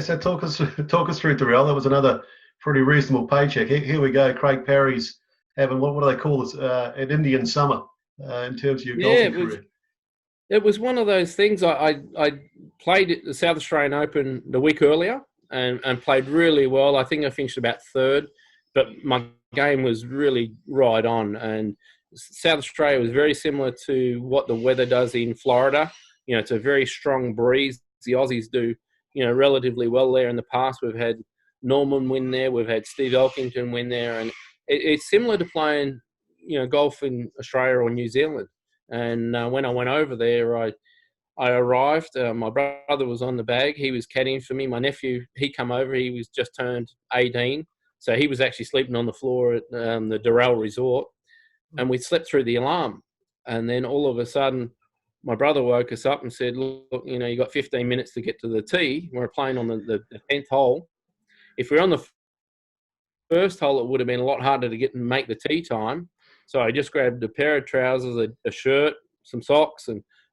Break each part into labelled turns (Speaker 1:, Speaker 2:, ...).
Speaker 1: so talk us through Darrell. That was another pretty reasonable paycheck. Here we go. Craig Parry's having what do they call this? An Indian summer in terms of your
Speaker 2: Yeah,
Speaker 1: golfing career.
Speaker 2: it was one of those things. I played at the South Australian Open the week earlier and played really well. I think I finished about third, but my game was really right on. And South Australia was very similar to what the weather does in Florida. It's a very strong breeze. The Aussies do, relatively well there in the past. We've had Norman win there. We've had Steve Elkington win there. And it's similar to playing, golf in Australia or New Zealand. And when I went over there, I arrived. My brother was on the bag. He was caddying for me. My nephew, he come over. He was just turned 18. So he was actually sleeping on the floor at the Darrell Resort. And we slept through the alarm. And then all of a sudden, my brother woke us up and said, look, you got 15 minutes to get to the tee. We're playing on the 10th hole. If we're on the first hole, it would have been a lot harder to get and make the tee time. So I just grabbed a pair of trousers, a shirt, some socks,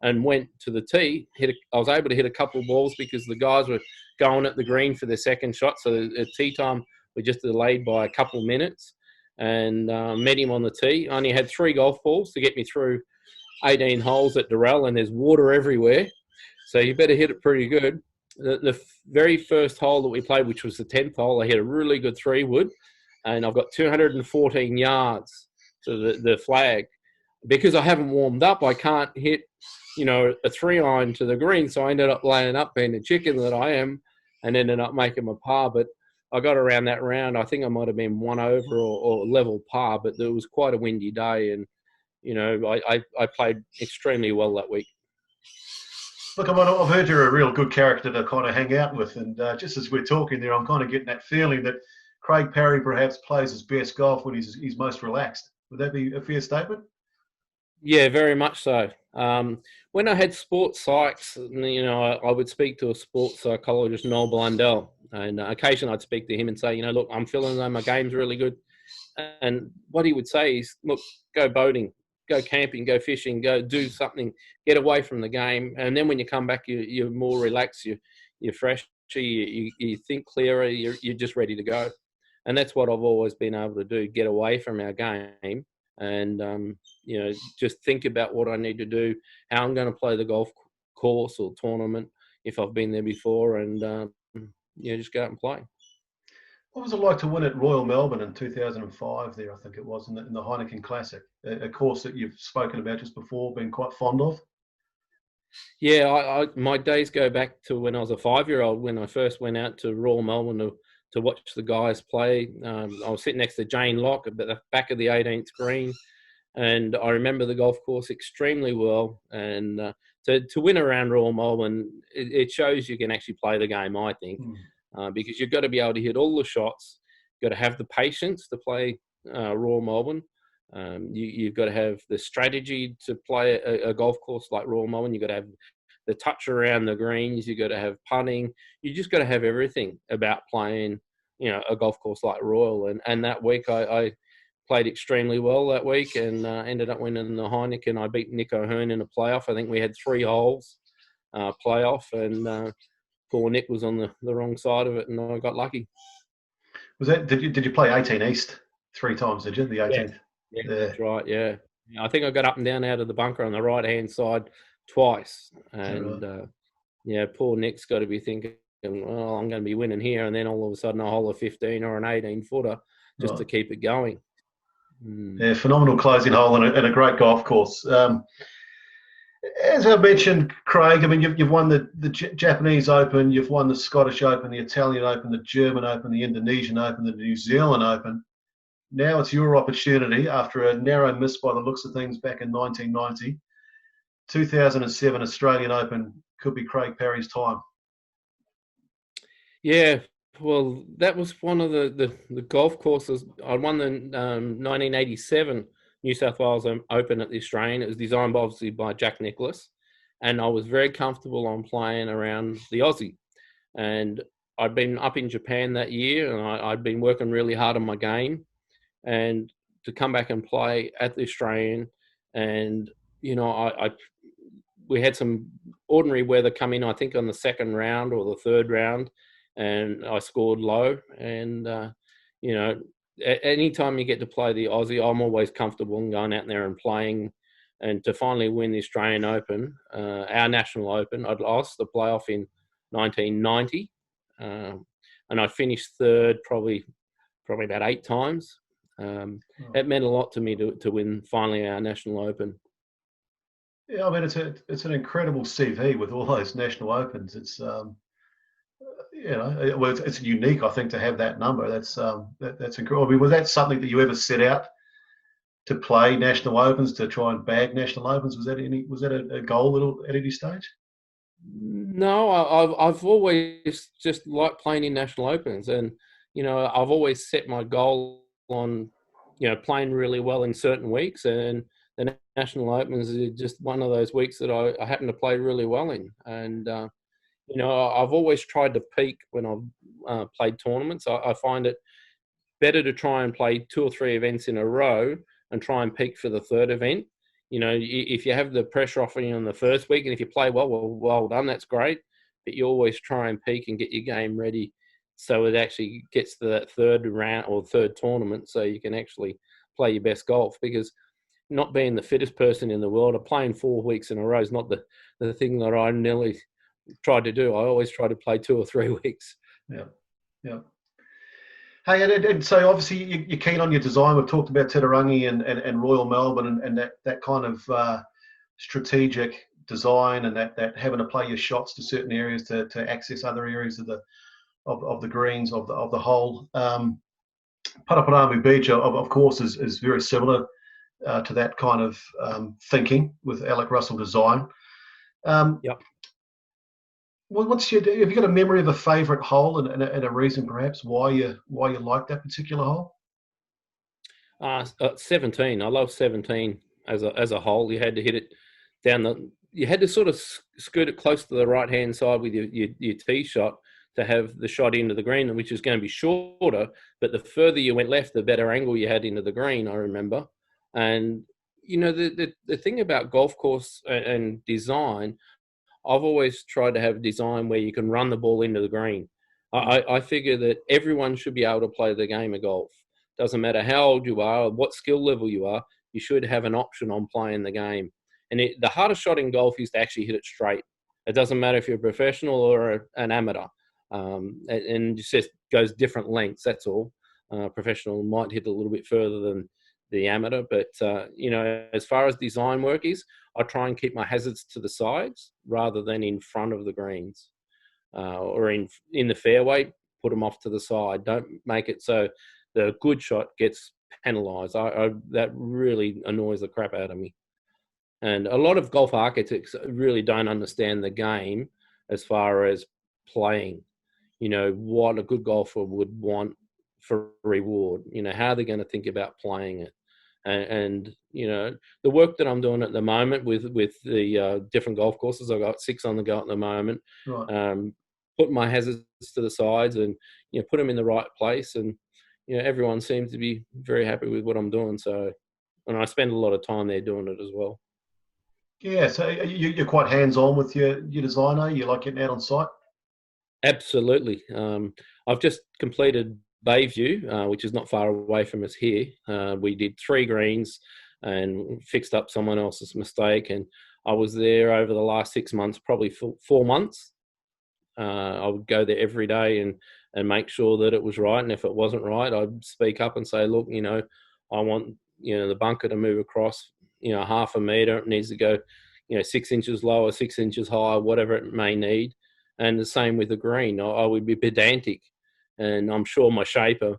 Speaker 2: and went to the tee. I was able to hit a couple of balls because the guys were going at the green for their second shot. So the tee time was just delayed by a couple of minutes, and met him on the tee. I only had 3 golf balls to get me through 18 holes at Darrell, and there's water everywhere. So you better hit it pretty good. The very first hole that we played, which was the 10th hole, I hit a really good 3-wood, and I've got 214 yards to the flag. Because I haven't warmed up, I can't hit, a 3-iron to the green. So I ended up laying up, being the chicken that I am, and ended up making a par. But I got around that round. I think I might have been 1 over or level par, but there was quite a windy day, and I played extremely well that week.
Speaker 1: Look, I've heard you're a real good character to kind of hang out with, and just as we're talking there, I'm kind of getting that feeling that Craig Parry perhaps plays his best golf when he's most relaxed. Would that be a fair statement?
Speaker 2: Yeah, very much so. When I had sports psychs, I would speak to a sports psychologist, Noel Blundell, and occasionally I'd speak to him and say, look, I'm feeling though my game's really good. And what he would say is, look, go boating, go camping, go fishing, go do something, get away from the game. And then when you come back, you're more relaxed, you're fresh, you think clearer, you're just ready to go. And that's what I've always been able to do, get away from our game and, just think about what I need to do, how I'm going to play the golf course or tournament if I've been there before, and, just go out and play.
Speaker 1: What was it like to win at Royal Melbourne in 2005 there, I think it was, in the Heineken Classic, a course that you've spoken about just before, been quite fond of?
Speaker 2: Yeah, my days go back to when I was a 5-year-old, when I first went out to Royal Melbourne to watch the guys play. I was sitting next to Jane Locke at the back of the 18th green, and I remember the golf course extremely well. And to win around Royal Melbourne, it shows you can actually play the game, I think. Because you've got to be able to hit all the shots. You've got to have the patience to play Royal Melbourne. You've got to have the strategy to play a golf course like Royal Melbourne. You've got to have the touch around the greens. You've got to have putting. You just got to have everything about playing, a golf course like Royal. And that week I played extremely well that week and ended up winning the Heineken. I beat Nick O'Hearn in a playoff. I think we had 3 holes playoff, and poor Nick was on the wrong side of it, and I got lucky.
Speaker 1: Was that did you play 18 East 3 times? Did you the 18th?
Speaker 2: Yeah, that's right. Yeah, I think I got up and down out of the bunker on the right hand side twice, and poor Nick's got to be thinking, well, I'm going to be winning here, and then all of a sudden a hole of 15 or an 18 footer just to keep it going.
Speaker 1: Yeah, phenomenal closing hole and a great golf course. As I mentioned, Craig, I mean, you've won the Japanese Open, you've won the Scottish Open, the Italian Open, the German Open, the Indonesian Open, the New Zealand Open. Now it's your opportunity after a narrow miss by the looks of things back in 1990. 2007 Australian Open could be Craig Parry's time.
Speaker 2: Yeah, well, that was one of the golf courses. I won the 1987 New South Wales Open at the Australian. It was designed obviously by Jack Nicklaus, and I was very comfortable on playing around the Aussie. And I'd been up in Japan that year, and I'd been working really hard on my game. And to come back and play at the Australian, and we had some ordinary weather come in, I think on the second round or the third round, and I scored low. And you know, anytime you get to play the Aussie, I'm always comfortable in going out there and playing. And to finally win the Australian Open, our national Open, I'd lost the playoff in 1990, and I finished third probably about 8 times. It meant a lot to me to win finally our national Open.
Speaker 1: Yeah, I mean it's an incredible CV with all those national opens. It's well, it's unique, I think, to have that number. That's incredible. I mean, was that something that you ever set out to play national opens, to try and bag national opens? Was that a goal at any stage?
Speaker 2: No, I've always just liked playing in national opens, and I've always set my goal on playing really well in certain weeks, and the national opens is just one of those weeks that I happen to play really well in. And I've always tried to peak when I've played tournaments. I find it better to try and play 2 or 3 events in a row and try and peak for the third event. If you have the pressure off you on the first week, and if you play well done, that's great. But you always try and peak and get your game ready so it actually gets to that third round or third tournament, so you can actually play your best golf. Because not being the fittest person in the world, or playing 4 weeks in a row is not the thing that I nearly tried to do. I always try to play 2 or 3 weeks.
Speaker 1: Yeah, yeah. Hey, and so obviously you're keen on your design. We've talked about Titirangi and Royal Melbourne and that kind of strategic design, and that having to play your shots to certain areas to access other areas of the greens of the hole. Paraparaumu Beach, of course, is very similar to that kind of thinking with Alec Russell design.
Speaker 2: Yep.
Speaker 1: Have you got a memory of a favourite hole and a reason perhaps why you like that particular hole?
Speaker 2: 17. I love 17 as a hole. You had to hit it down you had to sort of scoot it close to the right hand side with your tee shot to have the shot into the green, which is going to be shorter. But the further you went left, the better angle you had into the green, I remember. And the thing about golf course and design, I've always tried to have design where you can run the ball into the green. I figure that everyone should be able to play the game of golf. Doesn't matter how old you are or what skill level you are, you should have an option on playing the game. And the hardest shot in golf is to actually hit it straight. It doesn't matter if you're a professional or an amateur. And it just goes different lengths, that's all. Professional might hit a little bit further than the amateur, but as far as design work is, I try and keep my hazards to the sides rather than in front of the greens, or in the fairway. Put them off to the side. Don't make it so the good shot gets penalised. That really annoys the crap out of me. And a lot of golf architects really don't understand the game as far as playing. What a good golfer would want for reward. How they're going to think about playing it. And the work that I'm doing at the moment with the different golf courses, I've got 6 on the go at the moment.
Speaker 1: Right.
Speaker 2: Put my hazards to the sides and put them in the right place, and everyone seems to be very happy with what I'm doing. So, and I spend a lot of time there doing it as well.
Speaker 1: Yeah, so you're quite hands-on with your designer. You like getting out on site?
Speaker 2: Absolutely. I've just completed Bayview, which is not far away from us here. We did 3 greens and fixed up someone else's mistake. And I was there over the last 6 months, probably 4 months. I would go there every day and make sure that it was right. And if it wasn't right, I'd speak up and say, look, I want, the bunker to move across, half a metre. It needs to go, 6 inches lower, 6 inches higher, whatever it may need. And the same with the green. I would be pedantic. And I'm sure my shaper,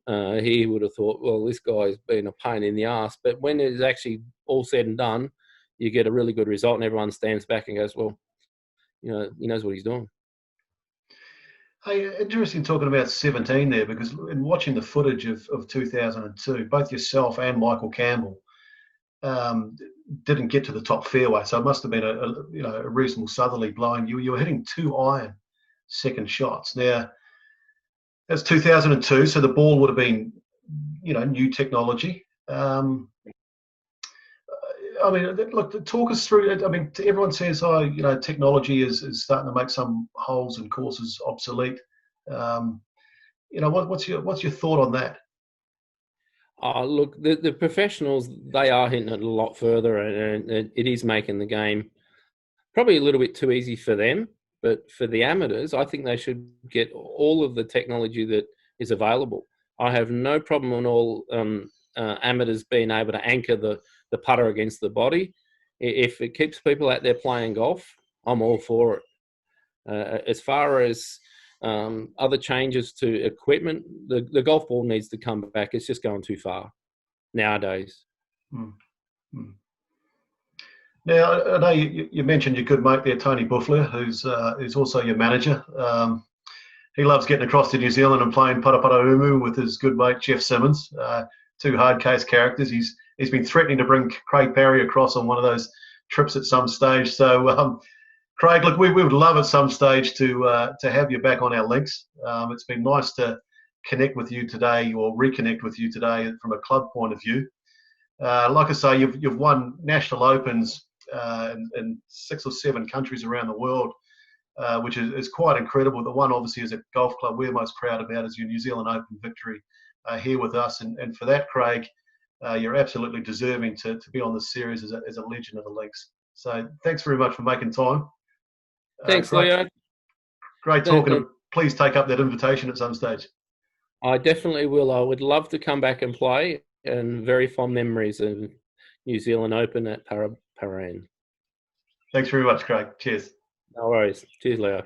Speaker 2: he would have thought, well, this guy's been a pain in the ass. But when it's actually all said and done, you get a really good result, and everyone stands back and goes, well, he knows what he's doing.
Speaker 1: Hey, interesting talking about 17 there, because in watching the footage of 2002, both yourself and Michael Campbell didn't get to the top fairway, so it must have been a reasonable southerly blowing. You were hitting 2 iron second shots. Now, that's 2002, so the ball would have been, new technology. I mean, look, talk us through it. I mean, everyone says, technology is starting to make some holes and courses obsolete. What's your thought on that?
Speaker 2: Look, the professionals, they are hitting it a lot further, and it is making the game probably a little bit too easy for them. But for the amateurs, I think they should get all of the technology that is available. I have no problem at all amateurs being able to anchor the putter against the body. If it keeps people out there playing golf, I'm all for it. As far as other changes to equipment, the golf ball needs to come back. It's just going too far nowadays.
Speaker 1: Hmm. Now, I know you mentioned your good mate there, Tony Buffler, who's also your manager. He loves getting across to New Zealand and playing Parapara with his good mate Jeff Simmons. Two hard case characters. He's been threatening to bring Craig Parry across on one of those trips at some stage. So, Craig, look, we would love at some stage to have you back on our links. It's been nice to connect with you today, or reconnect with you today from a club point of view. Like I say, you've won national opens in 6 or 7 countries around the world, which is quite incredible. The one, obviously, as a golf club we're most proud about is your New Zealand Open victory here with us. And for that, Craig, you're absolutely deserving to be on this series as a legend of the links. So thanks very much for making time.
Speaker 2: Thanks, Leo.
Speaker 1: Great talking. And please take up that invitation at some stage.
Speaker 2: I definitely will. I would love to come back and play, and very fond memories of New Zealand Open at Parry.
Speaker 1: Thanks very much, Craig. Cheers.
Speaker 2: No worries. Cheers, Leo.